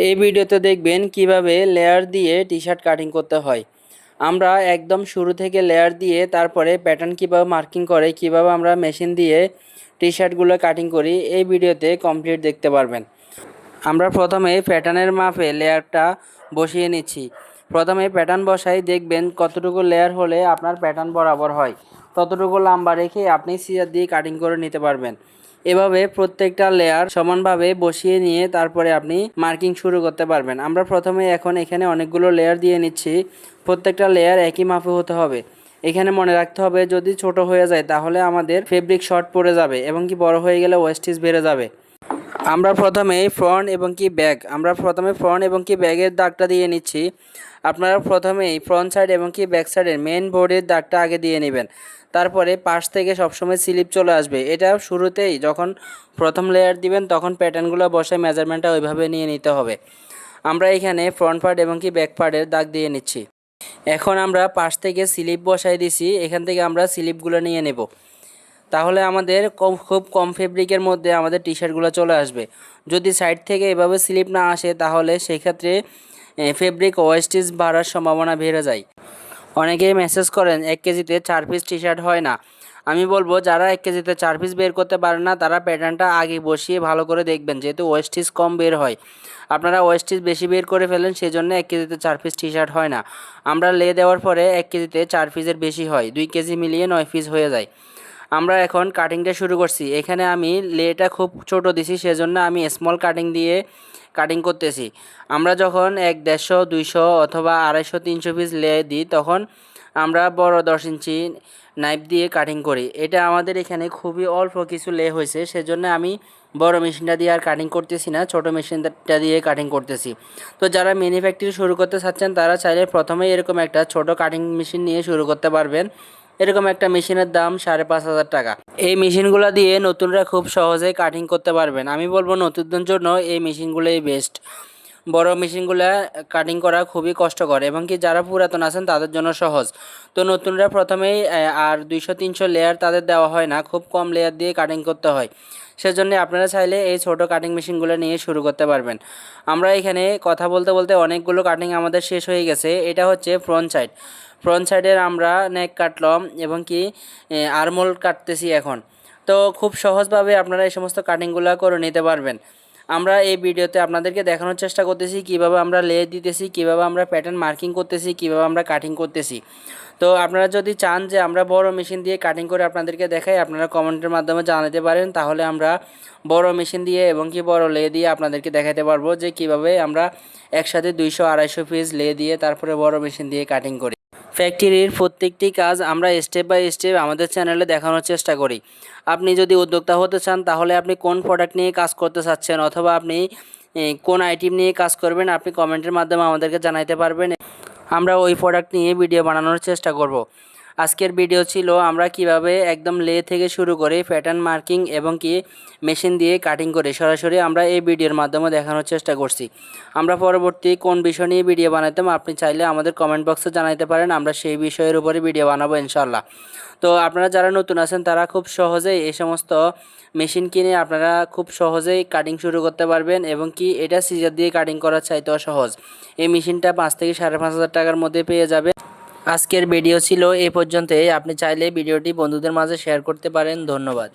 এই ভিডিওতে দেখবেন কিভাবে লেয়ার দিয়ে টি শার্ট কাটিং করতে হয়। আমরা একদম শুরু থেকে লেয়ার দিয়ে তারপরে প্যাটার্ন কিভাবে মার্কিং করে কিভাবে আমরা মেশিন দিয়ে টি শার্টগুলো কাটিং করি এই ভিডিওতে কমপ্লিট দেখতে পারবেন। আমরা প্রথমে প্যাটার্নের মাপে লেয়ারটা বসিয়ে নিচ্ছি। প্রথমে প্যাটার্ন বসাই, দেখবেন কতটুকু লেয়ার হলে আপনার প্যাটার্ন বরাবর হয় ততটুকু লম্বা রেখে আপনি সিজার দিয়ে কাটিং করে নিতে পারবেন। এভাবে প্রত্যেকটা লেয়ার সমানভাবে বসিয়ে নিয়ে তারপরে আপনি মার্কিং শুরু করতে পারবেন। আমরা প্রথমে এখন এখানে অনেকগুলো লেয়ার দিয়ে নিচ্ছি। প্রত্যেকটা লেয়ার একই মাপে হতে হবে। এখানে মনে রাখতে হবে, যদি ছোট হয়ে যায় তাহলে আমাদের ফেব্রিক শর্ট পড়ে যাবে এবং কি বড় হয়ে গেলে ওয়েস্টেজ বেড়ে যাবে। আমরা প্রথমে ফ্রন্ট এবং কি ব্যাগের দাগটা দিয়ে নিচ্ছি। আপনারা প্রথমেই ফ্রন্ট সাইড এবং কি ব্যাক সাইডের মেন বোর্ডের দাগটা আগে দিয়ে নেবেন। তারপরে পাশ থেকে সবসময় স্লিপ চলে আসবে। এটা শুরুতেই যখন প্রথম লেয়ার দিবেন তখন প্যাটার্নগুলো বসে মেজারমেন্টটা ওইভাবে নিয়ে নিতে হবে। আমরা এখানে ফ্রন্ট পার্ট এবং কি ব্যাক পার্টের দাগ দিয়ে নিচ্ছি। এখন আমরা পাশ থেকে স্লিপ বসাই দিছি, এখান থেকে আমরা স্লিপগুলো নিয়ে নেব। তাহলে আমাদের খুব কম ফেব্রিকের মধ্যে আমাদের টি শার্টগুলো চলে আসবে। যদি সাইড থেকে এভাবে স্লিপ না আসে তাহলে সেক্ষেত্রে ফেব্রিক ওয়েস্টেজ বাড়ার সম্ভাবনা বেড়ে যায়। অনেকেই মেসেজ করেন 1 কেজিতে 4 পিস টি শার্ট হয় না। আমি বলবো, যারা 1 কেজিতে 4 পিস বের করতে পারেন না তারা প্যাটার্নটা আগে বসিয়ে ভালো করে দেখবেন, যেহেতু ওয়েস্টেজ কম বের হয়। আপনারা ওয়েস্টেজ বেশি বের করে ফেলেন, সেজন্য 1 কেজিতে 4 পিস টি শার্ট হয় না। আমরা লে দেওয়ার পরে 1 কেজিতে 4 পিসের বেশি হয়, 2 কেজি মিলিয়ে 9 পিস হয়ে যায়। আমরা এখন কাটিংটা শুরু করছি। এখানে আমি লেটা খুব ছোট দিছি, সেজন্য আমি স্মল কাটিং দিয়ে কাটিং করতেছি। আমরা যখন 150, 200 অথবা 250, 300 পিস লে দিই তখন আমরা বড় 10 ইঞ্চি নাইফ দিয়ে কাটিং করি। এটা আমাদের এখানে খুবই অল্প কিছু লে হয়েছে, সেজন্য আমি বড় মেশিনটা দিয়ে আর কাটিং করতেছি না, ছোট মেশিনটা দিয়ে কাটিং করতেছি। তো যারা ম্যানুফ্যাকচারিং শুরু করতে চাচ্ছেন তারা চাইলে প্রথমেই এরকম একটা ছোট কাটিং মেশিন নিয়ে শুরু করতে পারবেন। এরকম একটা মেশিনের দাম 5,500 টাকা। এই মেশিনগুলো দিয়ে নতুনরা খুব সহজেই কাটিং করতে পারবেন। আমি বলবো নতুনদের জন্য এই মেশিনগুলোই বেস্ট। বড় মেশিনগুলো কাটিং করা খুবই কষ্টকর এবং কি যারা পুরাতন আছেন তাদের জন্য সহজ। তো নতুনরা প্রথমেই আর 200-300 লেয়ার তাদের দেওয়া হয় না, খুব কম লেয়ার দিয়ে কাটিং করতে হয়। সেজন্য আপনারা চাইলে এই ছোট কাটিং মেশিনগুলো নিয়ে শুরু করতে পারবেন। আমরা এখানে কথা বলতে বলতে অনেকগুলো কাটিং আমাদের শেষ হয়ে গেছে। এটা হচ্ছে ফ্রন্ট সাইডের আমরা নেক কাটলাম এবং কি আর্মহোল কাটতেছি এখন। তো খুব সহজভাবে আপনারা এই সমস্ত কাটিংগুলো করে নিতে পারবেন। আমরা এই ভিডিওতে আপনাদেরকে দেখানোর চেষ্টা করতেছি কিভাবে আমরা লে দিতেছি, কিভাবে আমরা প্যাটার্ন মার্কিং করতেছি, কিভাবে আমরা কাটিং করতেছি। তো আপনারা যদি চান যে আমরা বড় মেশিন দিয়ে কাটিং করে আপনাদেরকে দেখাই, আপনারা কমেন্টের মাধ্যমে জানাতে পারেন। তাহলে আমরা বড় মেশিন দিয়ে এবং কি বড় লে দিয়ে আপনাদেরকে দেখাতে পারবো যে কিভাবে আমরা একসাথে 200-250 পিস লে দিয়ে তারপরে বড় মেশিন দিয়ে কাটিং করি। ফ্যাক্টরির প্রত্যেকটি কাজ আমরা স্টেপ বাই স্টেপ আমাদের চ্যানেলে দেখানোর চেষ্টা করি। আপনি যদি উদ্যোক্তা হতে চান তাহলে আপনি কোন প্রোডাক্ট নিয়ে কাজ করতে চাচ্ছেন অথবা আপনি কোন আইটেম নিয়ে কাজ করবেন আপনি কমেন্টের মাধ্যমে আমাদেরকে জানাতে পারবেন। আমরা ওই প্রোডাক্ট নিয়ে ভিডিও বানানোর চেষ্টা করব। আজকের ভিডিও ছিল আমরা কিভাবে একদম লে থেকে শুরু করে প্যাটার্ন মার্কিং এবং কি মেশিন দিয়ে কাটিং করে সরাসরি আমরা এই ভিডিওর মাধ্যমে দেখানোর চেষ্টা করছি। আমরা পরবর্তী কোন বিষয় নিয়ে ভিডিও বানাতাম আপনি চাইলে আমাদের কমেন্ট বক্সে জানাতে পারেন, আমরা সেই বিষয়ের উপরে ভিডিও বানাবো ইনশাল্লাহ। তো আপনারা যারা নতুন আছেন তারা খুব সহজেই এই সমস্ত মেশিন কিনে আপনারা খুব সহজেই কাটিং শুরু করতে পারবেন এবং কি এটা সিজার দিয়ে কাটিং করার চাইতেও সহজ। এই মেশিনটা 5 থেকে 5,500 টাকার মধ্যে পেয়ে যাবে। আজকের ভিডিও ছিল এই পর্যন্তই। আপনি চাইলে ভিডিওটি বন্ধুদের মাঝে শেয়ার করতে পারেন। ধন্যবাদ।